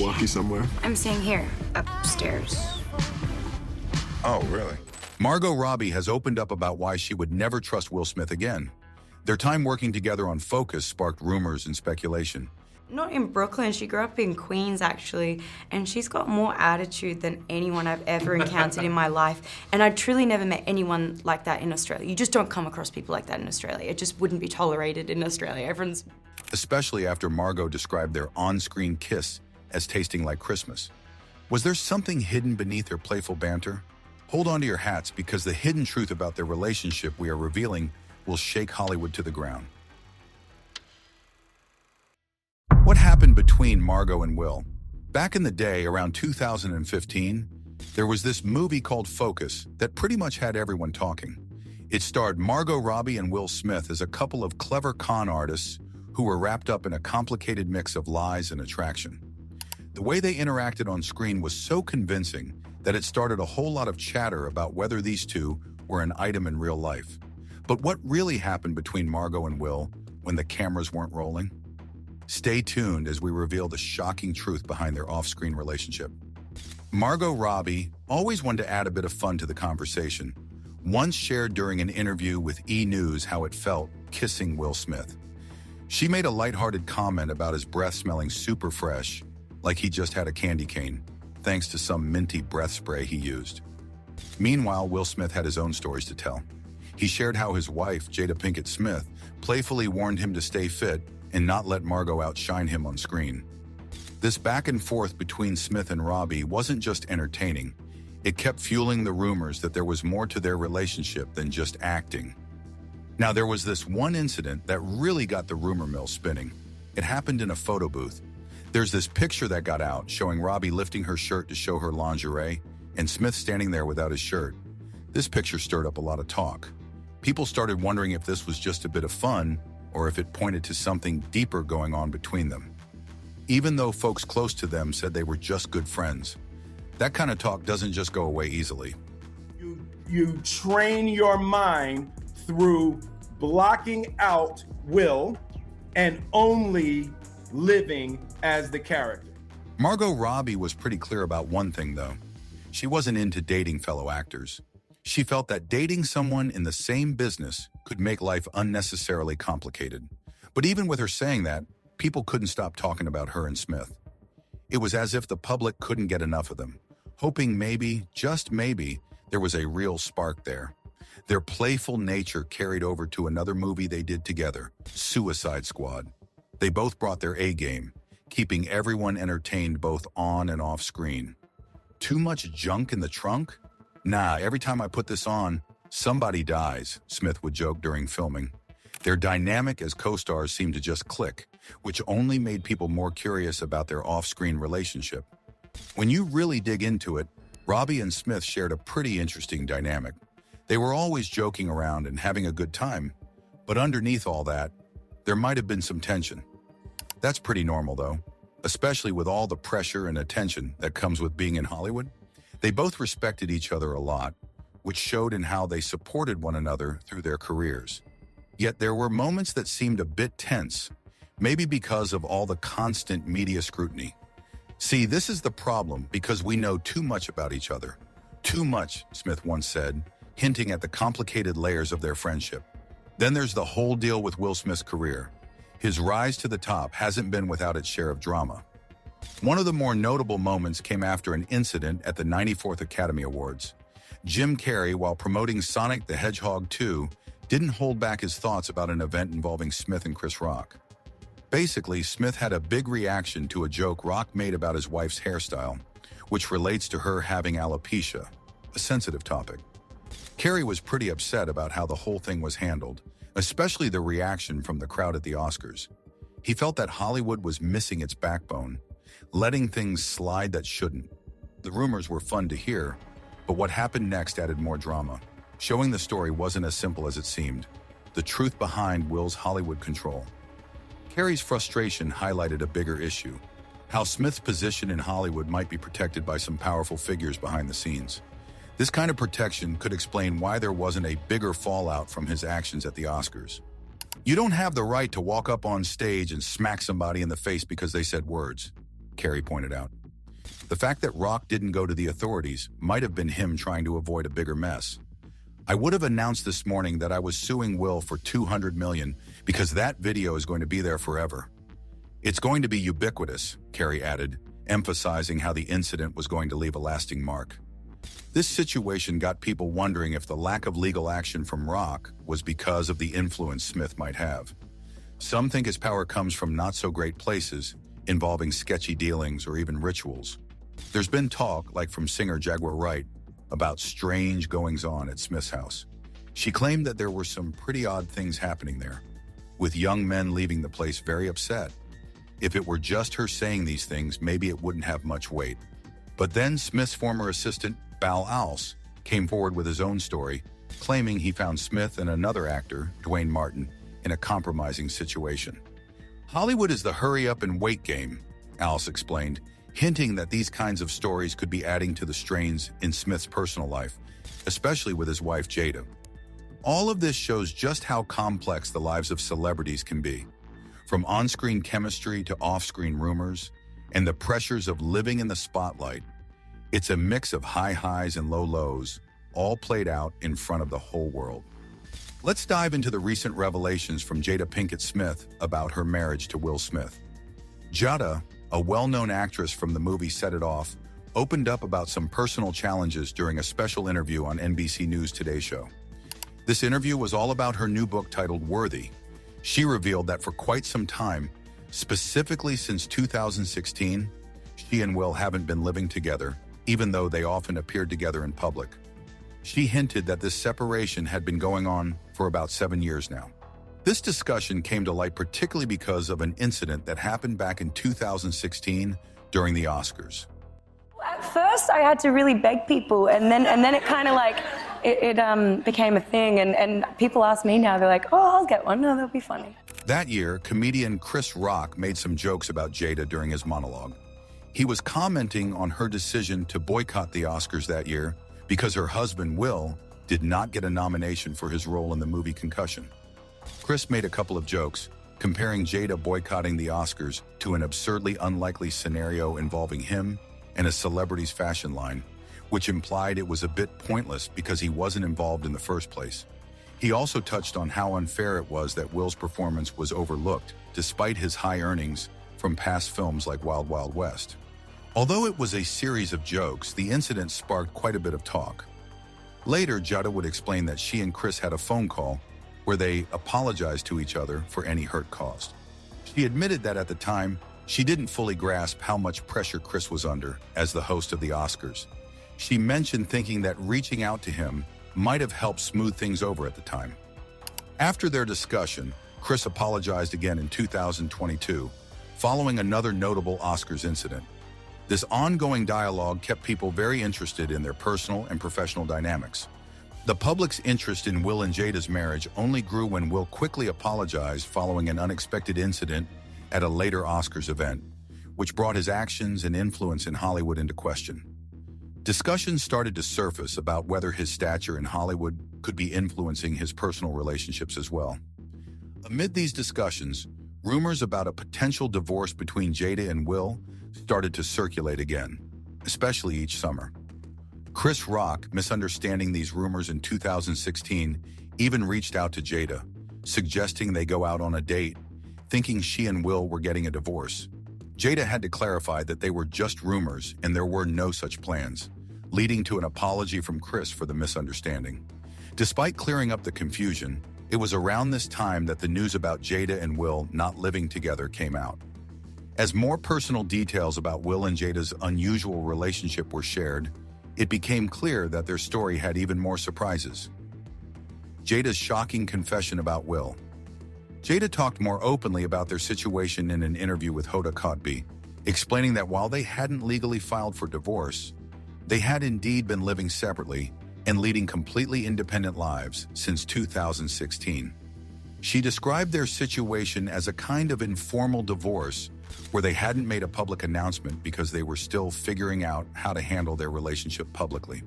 walk you somewhere? I'm staying here, upstairs. Oh, really? Margot Robbie has opened up about why she would never trust Will Smith again. Their time working together on Focus sparked rumors and speculation. Not in Brooklyn, she grew up in Queens actually, and she's got more attitude than anyone I've ever encountered in my life. And I truly never met anyone like that in Australia. You just don't come across people like that in Australia. It just wouldn't be tolerated in Australia. Everyone's... Especially after Margot described their on-screen kiss as tasting like Christmas. Was there something hidden beneath their playful banter? Hold on to your hats, because the hidden truth about their relationship we are revealing will shake Hollywood to the ground. What happened between Margot and Will? Back in the day, around 2015, there was this movie called Focus that pretty much had everyone talking. It starred Margot Robbie and Will Smith as a couple of clever con artists who were wrapped up in a complicated mix of lies and attraction. The way they interacted on screen was so convincing that it started a whole lot of chatter about whether these two were an item in real life. But what really happened between Margot and Will when the cameras weren't rolling? Stay tuned as we reveal the shocking truth behind their off-screen relationship. Margot Robbie always wanted to add a bit of fun to the conversation. Once shared during an interview with E! News how it felt kissing Will Smith. She made a lighthearted comment about his breath smelling super fresh, like he just had a candy cane, thanks to some minty breath spray he used. Meanwhile, Will Smith had his own stories to tell. He shared how his wife, Jada Pinkett Smith, playfully warned him to stay fit and not let Margot outshine him on screen. This back and forth between Smith and Robbie wasn't just entertaining. It kept fueling the rumors that there was more to their relationship than just acting. Now, there was this one incident that really got the rumor mill spinning. It happened in a photo booth. There's this picture that got out showing Robbie lifting her shirt to show her lingerie and Smith standing there without his shirt. This picture stirred up a lot of talk. People started wondering if this was just a bit of fun or if it pointed to something deeper going on between them. Even though folks close to them said they were just good friends, that kind of talk doesn't just go away easily. You train your mind through blocking out Will and only living as the character. Margot Robbie was pretty clear about one thing, though. She wasn't into dating fellow actors. She felt that dating someone in the same business could make life unnecessarily complicated. But even with her saying that, people couldn't stop talking about her and Smith. It was as if the public couldn't get enough of them, hoping maybe, just maybe, there was a real spark there. Their playful nature carried over to another movie they did together, Suicide Squad. They both brought their A-game, keeping everyone entertained both on and off screen. Too much junk in the trunk? Nah, every time I put this on, somebody dies, Smith would joke during filming. Their dynamic as co-stars seemed to just click, which only made people more curious about their off-screen relationship. When you really dig into it, Robbie and Smith shared a pretty interesting dynamic. They were always joking around and having a good time, but underneath all that, there might have been some tension. That's pretty normal, though, especially with all the pressure and attention that comes with being in Hollywood. They both respected each other a lot, which showed in how they supported one another through their careers. Yet there were moments that seemed a bit tense, maybe because of all the constant media scrutiny. See, this is the problem because we know too much about each other. Too much, Smith once said, hinting at the complicated layers of their friendship. Then there's the whole deal with Will Smith's career. His rise to the top hasn't been without its share of drama. One of the more notable moments came after an incident at the 94th Academy Awards. Jim Carrey, while promoting Sonic the Hedgehog 2, didn't hold back his thoughts about an event involving Smith and Chris Rock. Basically, Smith had a big reaction to a joke Rock made about his wife's hairstyle, which relates to her having alopecia, a sensitive topic. Carrey was pretty upset about how the whole thing was handled, especially the reaction from the crowd at the Oscars. He felt that Hollywood was missing its backbone, letting things slide that shouldn't. The rumors were fun to hear, but what happened next added more drama, showing the story wasn't as simple as it seemed. The truth behind Will's Hollywood control. Carrey's frustration highlighted a bigger issue, how Smith's position in Hollywood might be protected by some powerful figures behind the scenes. This kind of protection could explain why there wasn't a bigger fallout from his actions at the Oscars. You don't have the right to walk up on stage and smack somebody in the face because they said words, Carrey pointed out. The fact that Rock didn't go to the authorities might have been him trying to avoid a bigger mess. I would have announced this morning that I was suing Will for $200 million because that video is going to be there forever. It's going to be ubiquitous, Carey added, emphasizing how the incident was going to leave a lasting mark. This situation got people wondering if the lack of legal action from Rock was because of the influence Smith might have. Some think his power comes from not-so-great places, involving sketchy dealings or even rituals. There's been talk, like from singer Jaguar Wright, about strange goings-on at Smith's house. She claimed that there were some pretty odd things happening there, with young men leaving the place very upset. If it were just her saying these things, maybe it wouldn't have much weight. But then Smith's former assistant, Bal Alce, came forward with his own story, claiming he found Smith and another actor, Dwayne Martin, in a compromising situation. Hollywood is the hurry-up-and-wait game, Alce explained, hinting that these kinds of stories could be adding to the strains in Smith's personal life, especially with his wife Jada. All of this shows just how complex the lives of celebrities can be, from on-screen chemistry to off-screen rumors, and the pressures of living in the spotlight. It's a mix of high highs and low lows, all played out in front of the whole world. Let's dive into the recent revelations from Jada Pinkett Smith about her marriage to Will Smith. Jada, a well-known actress from the movie Set It Off, opened up about some personal challenges during a special interview on NBC News Today show. This interview was all about her new book titled Worthy. She revealed that for quite some time, specifically since 2016, she and Will haven't been living together, even though they often appeared together in public. She hinted that this separation had been going on for about 7 years now. This discussion came to light particularly because of an incident that happened back in 2016 during the Oscars. At first, I had to really beg people, and then it kind of like, it became a thing, and people ask me now, they're like, oh, I'll get one, no, that'll be funny. That year, comedian Chris Rock made some jokes about Jada during his monologue. He was commenting on her decision to boycott the Oscars that year because her husband, Will, did not get a nomination for his role in the movie Concussion. Chris made a couple of jokes, comparing Jada boycotting the Oscars to an absurdly unlikely scenario involving him and a celebrity's fashion line, which implied it was a bit pointless because he wasn't involved in the first place. He also touched on how unfair it was that Will's performance was overlooked, despite his high earnings from past films like Wild Wild West. Although it was a series of jokes, the incident sparked quite a bit of talk. Later, Jada would explain that she and Chris had a phone call where they apologized to each other for any hurt caused. She admitted that at the time, she didn't fully grasp how much pressure Chris was under as the host of the Oscars. She mentioned thinking that reaching out to him might have helped smooth things over at the time. After their discussion, Chris apologized again in 2022, following another notable Oscars incident. This ongoing dialogue kept people very interested in their personal and professional dynamics. The public's interest in Will and Jada's marriage only grew when Will quickly apologized following an unexpected incident at a later Oscars event, which brought his actions and influence in Hollywood into question. Discussions started to surface about whether his stature in Hollywood could be influencing his personal relationships as well. Amid these discussions, rumors about a potential divorce between Jada and Will started to circulate again, especially each summer. Chris Rock, misunderstanding these rumors in 2016, even reached out to Jada, suggesting they go out on a date, thinking she and Will were getting a divorce. Jada had to clarify that they were just rumors and there were no such plans, leading to an apology from Chris for the misunderstanding. Despite clearing up the confusion, it was around this time that the news about Jada and Will not living together came out. As more personal details about Will and Jada's unusual relationship were shared, it became clear that their story had even more surprises. Jada's shocking confession about Will. Jada talked more openly about their situation in an interview with Hoda Kotb, explaining that while they hadn't legally filed for divorce, they had indeed been living separately and leading completely independent lives since 2016. She described their situation as a kind of informal divorce where they hadn't made a public announcement because they were still figuring out how to handle their relationship publicly.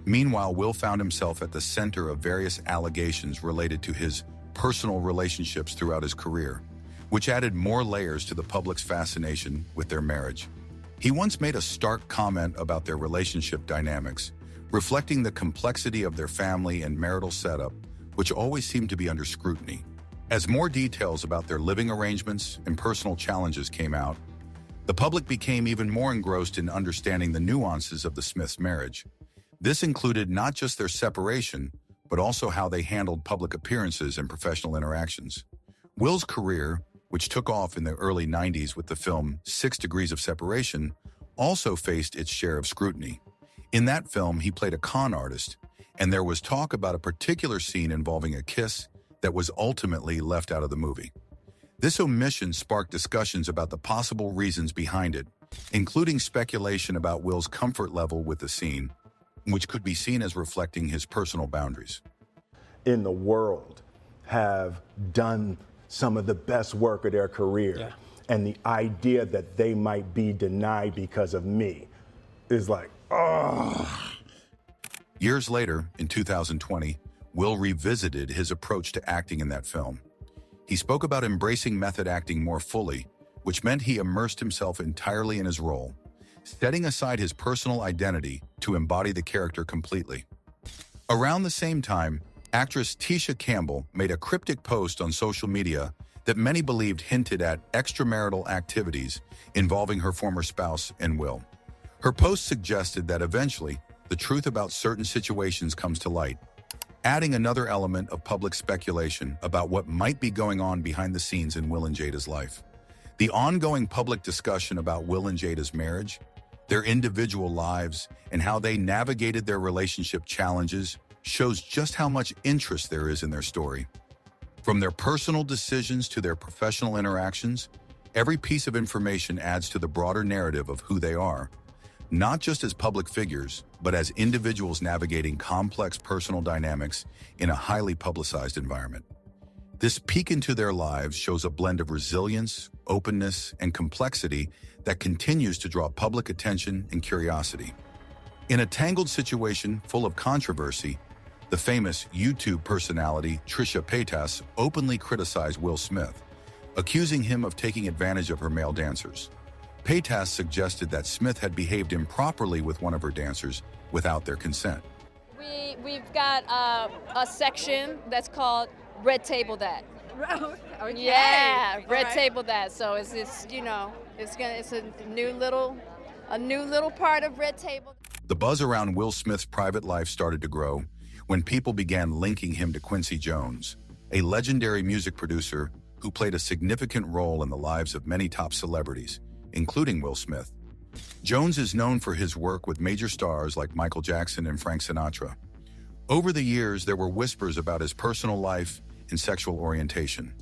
Meanwhile, Will found himself at the center of various allegations related to his personal relationships throughout his career, which added more layers to the public's fascination with their marriage. He once made a stark comment about their relationship dynamics, reflecting the complexity of their family and marital setup, which always seemed to be under scrutiny. As more details about their living arrangements and personal challenges came out, the public became even more engrossed in understanding the nuances of the Smiths' marriage. This included not just their separation, but also how they handled public appearances and professional interactions. Will's career, which took off in the early 90s with the film 6 Degrees of Separation, also faced its share of scrutiny. In that film, he played a con artist, and there was talk about a particular scene involving a kiss that was ultimately left out of the movie. This omission sparked discussions about the possible reasons behind it, including speculation about Will's comfort level with the scene, which could be seen as reflecting his personal boundaries. In the world have done some of the best work of their career. Yeah. And the idea that they might be denied because of me is like, oh. Years later, in 2020, Will revisited his approach to acting in that film. He spoke about embracing method acting more fully, which meant he immersed himself entirely in his role, setting aside his personal identity to embody the character completely. Around the same time, actress Tisha Campbell made a cryptic post on social media that many believed hinted at extramarital activities involving her former spouse and Will. Her post suggested that eventually, the truth about certain situations comes to light, adding another element of public speculation about what might be going on behind the scenes in Will and Jada's life. The ongoing public discussion about Will and Jada's marriage, their individual lives, and how they navigated their relationship challenges shows just how much interest there is in their story. From their personal decisions to their professional interactions, every piece of information adds to the broader narrative of who they are, not just as public figures, but as individuals navigating complex personal dynamics in a highly publicized environment. This peek into their lives shows a blend of resilience, openness, and complexity that continues to draw public attention and curiosity. In a tangled situation full of controversy, the famous YouTube personality Trisha Paytas openly criticized Will Smith, accusing him of taking advantage of her male dancers. Paytas suggested that Smith had behaved improperly with one of her dancers without their consent. We've got a section that's called Red Table That. Okay. Yeah, Red All right. Table That. So it's a new little part of Red Table. The buzz around Will Smith's private life started to grow when people began linking him to Quincy Jones, a legendary music producer who played a significant role in the lives of many top celebrities, including Will Smith. Jones is known for his work with major stars like Michael Jackson and Frank Sinatra. Over the years, there were whispers about his personal life and sexual orientation.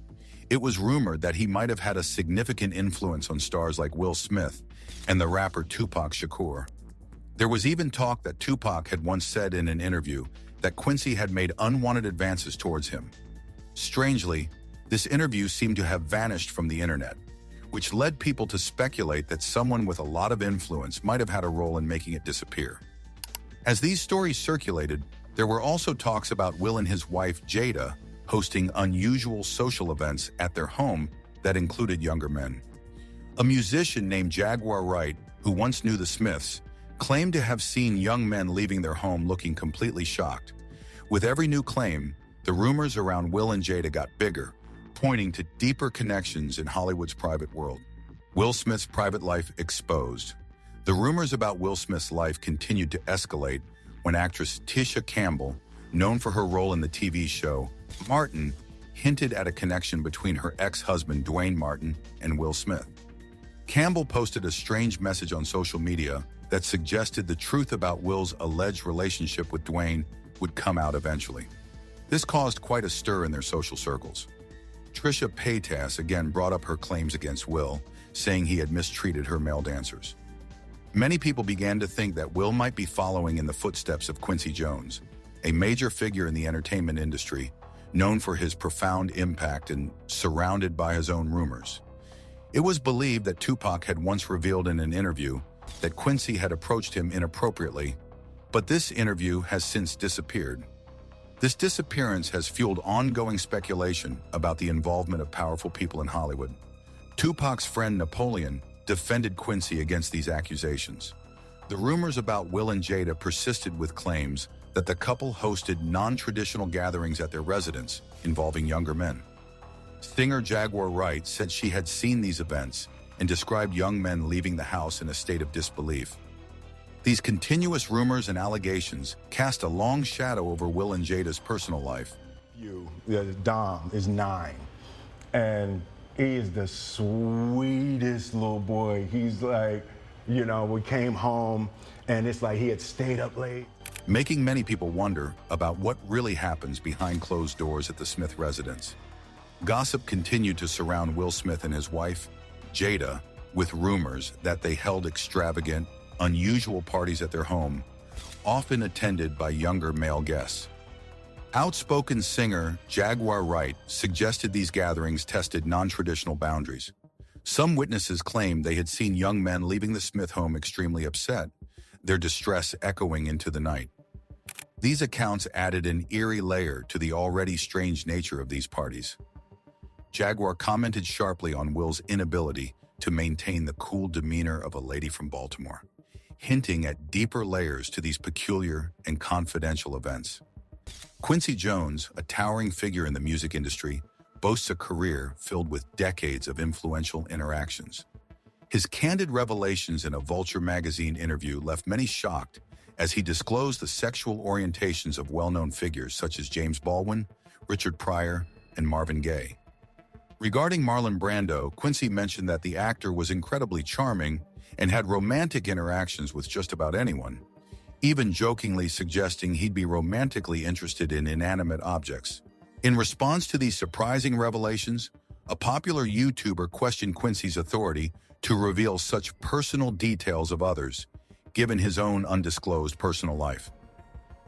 It was rumored that he might have had a significant influence on stars like Will Smith and the rapper Tupac Shakur. There was even talk that Tupac had once said in an interview that Quincy had made unwanted advances towards him. Strangely, this interview seemed to have vanished from the internet, which led people to speculate that someone with a lot of influence might have had a role in making it disappear. As these stories circulated, there were also talks about Will and his wife Jada hosting unusual social events at their home that included younger men. A musician named Jaguar Wright, who once knew the Smiths, claimed to have seen young men leaving their home looking completely shocked. With every new claim, the rumors around Will and Jada got bigger, pointing to deeper connections in Hollywood's private world. Will Smith's private life exposed. The rumors about Will Smith's life continued to escalate when actress Tisha Campbell, known for her role in the TV show Martin, hinted at a connection between her ex-husband Dwayne Martin and Will Smith. Campbell posted a strange message on social media that suggested the truth about Will's alleged relationship with Dwayne would come out eventually. This caused quite a stir in their social circles. Trisha Paytas again brought up her claims against Will, saying he had mistreated her male dancers. Many people began to think that Will might be following in the footsteps of Quincy Jones, a major figure in the entertainment industry, known for his profound impact and surrounded by his own rumors. It was believed that Tupac had once revealed in an interview that Quincy had approached him inappropriately, but this interview has since disappeared. This disappearance has fueled ongoing speculation about the involvement of powerful people in Hollywood. Tupac's friend Napoleon defended Quincy against these accusations. The rumors about Will and Jada persisted with claims that the couple hosted non-traditional gatherings at their residence involving younger men. Singer Jaguar Wright said she had seen these events and described young men leaving the house in a state of disbelief. These continuous rumors and allegations cast a long shadow over Will and Jada's personal life. Dom is 9, and he is the sweetest little boy. He's like, you know, we came home, and it's like he had stayed up late. Making many people wonder about what really happens behind closed doors at the Smith residence. Gossip continued to surround Will Smith and his wife, Jada, with rumors that they held extravagant, unusual parties at their home, often attended by younger male guests. Outspoken singer Jaguar Wright suggested these gatherings tested non-traditional boundaries. Some witnesses claimed they had seen young men leaving the Smith home extremely upset, their distress echoing into the night. These accounts added an eerie layer to the already strange nature of these parties. Jaguar commented sharply on Will's inability to maintain the cool demeanor of a lady from Baltimore, hinting at deeper layers to these peculiar and confidential events. Quincy Jones, a towering figure in the music industry, boasts a career filled with decades of influential interactions. His candid revelations in a Vulture magazine interview left many shocked as he disclosed the sexual orientations of well-known figures such as James Baldwin, Richard Pryor, and Marvin Gaye. Regarding Marlon Brando, Quincy mentioned that the actor was incredibly charming and had romantic interactions with just about anyone, even jokingly suggesting he'd be romantically interested in inanimate objects. In response to these surprising revelations, a popular YouTuber questioned Quincy's authority to reveal such personal details of others, given his own undisclosed personal life.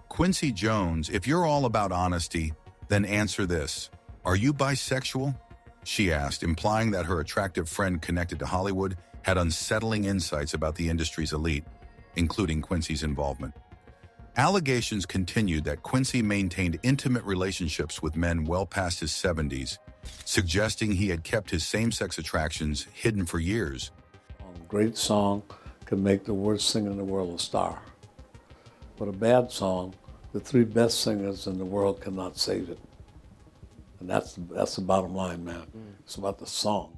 Quincy Jones, if you're all about honesty, then answer this. Are you bisexual? She asked, implying that her attractive friend connected to Hollywood had unsettling insights about the industry's elite, including Quincy's involvement. Allegations continued that Quincy maintained intimate relationships with men well past his 70s, suggesting he had kept his same-sex attractions hidden for years. A great song can make the worst singer in the world a star. But a bad song, the 3 best singers in the world cannot save it. And that's the bottom line, man. It's about the song.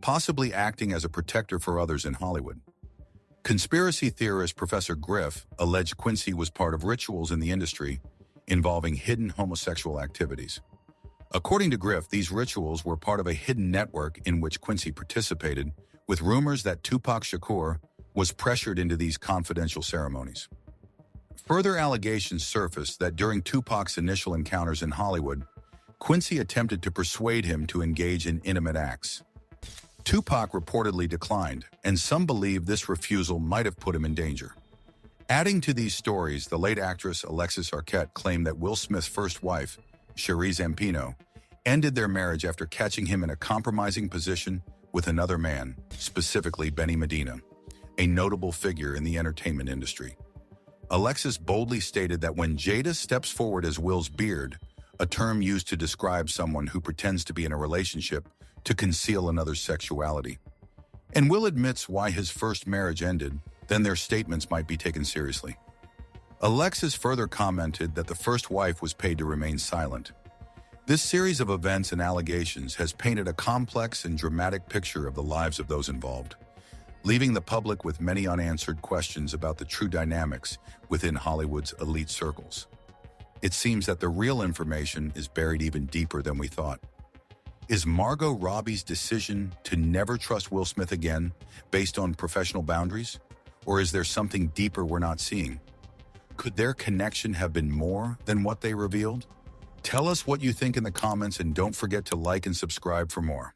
Possibly acting as a protector for others in Hollywood. Conspiracy theorist Professor Griff alleged Quincy was part of rituals in the industry involving hidden homosexual activities. According to Griff, these rituals were part of a hidden network in which Quincy participated, with rumors that Tupac Shakur was pressured into these confidential ceremonies. Further allegations surfaced that during Tupac's initial encounters in Hollywood, Quincy attempted to persuade him to engage in intimate acts. Tupac reportedly declined, and some believe this refusal might have put him in danger. Adding to these stories, the late actress Alexis Arquette claimed that Will Smith's first wife, Cherie Zampino, ended their marriage after catching him in a compromising position with another man, specifically Benny Medina, a notable figure in the entertainment industry. Alexis boldly stated that when Jada steps forward as Will's beard, a term used to describe someone who pretends to be in a relationship to conceal another's sexuality, and Will admits why his first marriage ended, then their statements might be taken seriously. Alexis further commented that the first wife was paid to remain silent. This series of events and allegations has painted a complex and dramatic picture of the lives of those involved, leaving the public with many unanswered questions about the true dynamics within Hollywood's elite circles. It seems that the real information is buried even deeper than we thought. Is Margot Robbie's decision to never trust Will Smith again based on professional boundaries? Or is there something deeper we're not seeing? Could their connection have been more than what they revealed? Tell us what you think in the comments and don't forget to like and subscribe for more.